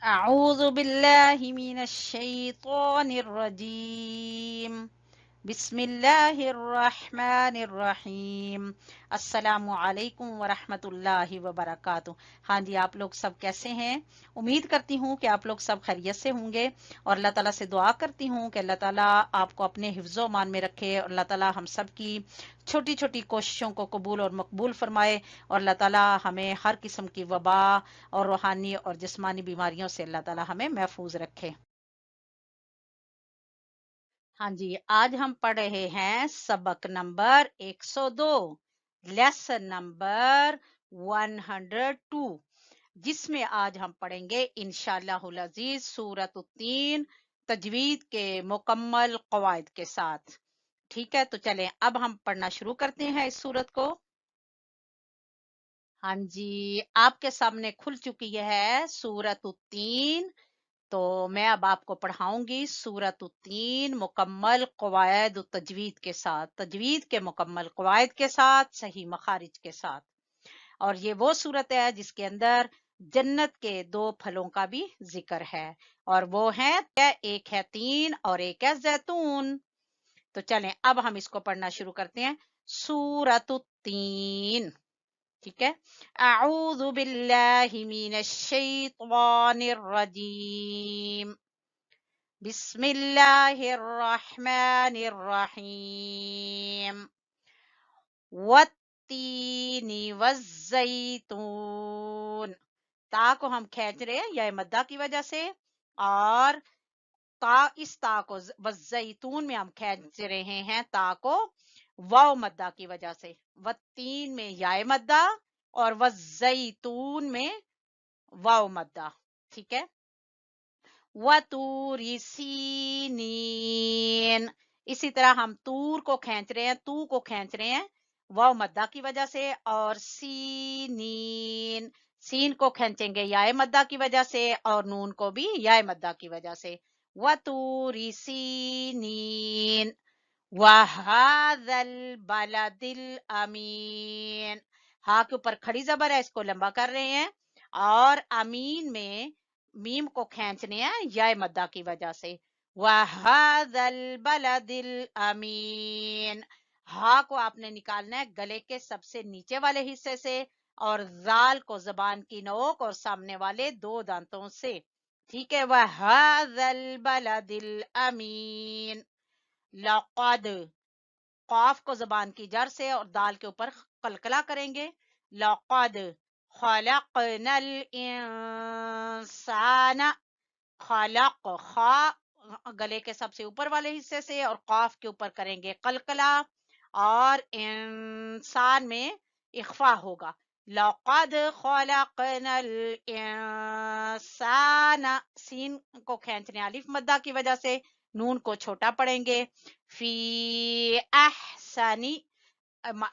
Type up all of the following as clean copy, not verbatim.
أعوذ بالله من الشيطان الرجيم بسم اللہ الرحمن الرحیم السلام علیکم ورحمۃ اللہ وبرکاتہ۔ ہاں جی، آپ لوگ سب کیسے ہیں؟ امید کرتی ہوں کہ آپ لوگ سب خیریت سے ہوں گے، اور اللہ تعالیٰ سے دعا کرتی ہوں کہ اللہ تعالیٰ آپ کو اپنے حفظ و امان میں رکھے، اور اللہ تعالیٰ ہم سب کی چھوٹی چھوٹی کوششوں کو قبول اور مقبول فرمائے، اور اللہ تعالیٰ ہمیں ہر قسم کی وبا اور روحانی اور جسمانی بیماریوں سے اللہ تعالیٰ ہمیں محفوظ رکھے۔ ہاں جی، آج ہم پڑھ رہے ہیں سبق نمبر 102، لیسن نمبر 102، جس میں آج ہم پڑھیں گے انشاءاللہ العزیز سورۃ التین تجوید کے مکمل قواعد کے ساتھ۔ ٹھیک ہے، تو چلیں اب ہم پڑھنا شروع کرتے ہیں اس سورت کو۔ ہاں جی، آپ کے سامنے کھل چکی ہے سورۃ التین، تو میں اب آپ کو پڑھاؤں گی سورۃ التین مکمل قواعد تجوید کے ساتھ، تجوید کے مکمل قواعد کے ساتھ، صحیح مخارج کے ساتھ۔ اور یہ وہ سورت ہے جس کے اندر جنت کے 2 پھلوں کا بھی ذکر ہے، اور وہ ہیں ایک ہے تین اور ایک ہے زیتون۔ تو چلیں اب ہم اس کو پڑھنا شروع کرتے ہیں۔ سورۃ التین، ٹھیک ہے۔ اعوذ باللہ من الشیطان الرجیم، بسم اللہ الرحمن الرحیم، والتین والزیتون۔ تا کو ہم کھینچ رہے ہیں یا مدہ کی وجہ سے، اور اس تا کو والزیتون میں ہم کھینچ رہے ہیں تا کو واو مدہ کی وجہ سے، والتین میں یا مدہ اور والزیتون میں واو مدہ، ٹھیک ہے۔ وَطُورِ سِینِین، اسی طرح ہم تور کو کھینچ رہے ہیں، تو کو کھینچ رہے ہیں واو مدہ کی وجہ سے، اور سینین، سین کو کھینچیں گے یا مدہ کی وجہ سے، اور نون کو بھی یا مدہ کی وجہ سے۔ وَطُورِ سِینِین وَهَذَا الْبَلَدِ الْأَمِينَ، ہاں کے اوپر کھڑی زبر ہے، اس کو لمبا کر رہے ہیں، اور امین میں میم کو کھینچنے ہیں یا مدہ کی وجہ سے۔ وَهَذَا الْبَلَدِ الْأَمِينَ، ہاں کو آپ نے نکالنا ہے گلے کے سب سے نیچے والے حصے سے، اور ذال کو زبان کی نوک اور سامنے والے 2 دانتوں سے، ٹھیک ہے۔ وَهَذَا الْبَلَدِ الْأَمِينَ، لقد، قاف کو زبان کی جر سے اور دال کے اوپر قلقلہ کریں گے، لقد خلقنا الانسان، خلق، خا گلے کے سب سے اوپر والے حصے سے اور قاف کے اوپر کریں گے قلقلہ، اور انسان میں اخفا ہوگا۔ لقد خلقنا الانسان، سین کو کھینچنے الف مدہ کی وجہ سے، نون کو چھوٹا پڑیں گے۔ فی احسنی،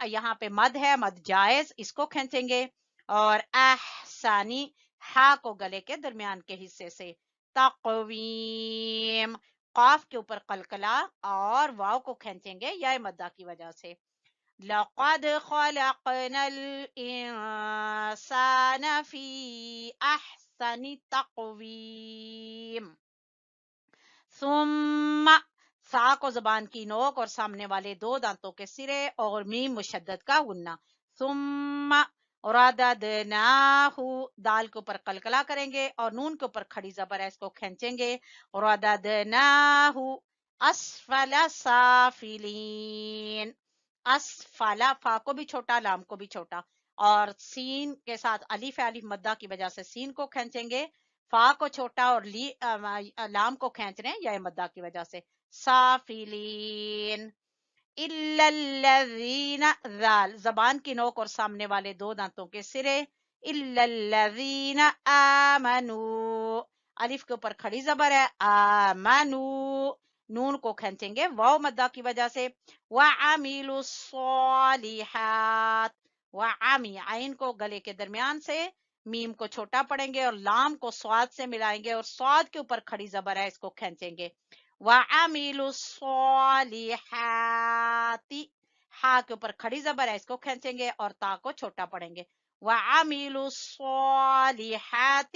یہاں پہ مد ہے، مد جائز، اس کو کھینچیں گے، اور احسنی، ہا کو گلے کے درمیان کے حصے سے، تقویم، قاف کے اوپر قلقلہ اور واو کو کھینچیں گے یا مدہ کی وجہ سے۔ لقد خلقنا الانسان فی احسن تقویم، ثم، سا کو زبان کی نوک اور سامنے والے 2 دانتوں کے سرے اور میم مشدد کا غنہ، ثم رددناہ، دال کے اوپر قلقلہ کریں گے اور نون کے اوپر کھڑی زبر ہے، اس کو کھینچیں گے، رددناہ اسفل سافلین، اسفل، فا کو بھی چھوٹا لام کو بھی چھوٹا، اور سین کے ساتھ الف ہے، الف مدہ کی وجہ سے سین کو کھینچیں گے، فا کو چھوٹا اور لام کو کھینچ رہے ہیں یا مدہ کی وجہ سے، سافلین، الا الذین، ذال زبان کی نوک اور سامنے والے 2 دانتوں کے سرے، الا الذین آمنوا، الف کے اوپر کھڑی زبر ہے، آمنوا، نون کو کھینچیں گے واو مدہ کی وجہ سے، وعملوا الصالحات، وعمی، عین کو گلے کے درمیان سے، میم کو چھوٹا پڑیں گے اور لام کو سواد سے ملائیں گے، اور سواد کے اوپر کھڑی زبر ہے، اس کو کھینچیں گے، وعملوا الصالحات، ہا کے اوپر کھڑی زبر ہے، اس کو کھینچیں گے اور تا کو چھوٹا پڑیں گے، وعملوا الصالحات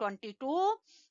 22,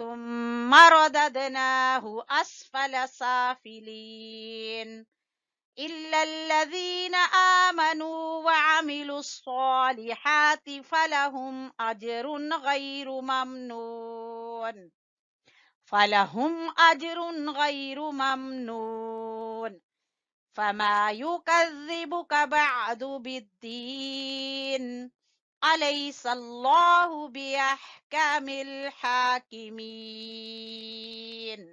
ثم رددناه أسفل سافلين إلا الذين آمنوا وعملوا الصالحات فلهم أجر غير ممنون، فلهم أجر غير ممنون، فما يكذبك بعد بالدين، أليس الله بأحكم الحاكمين۔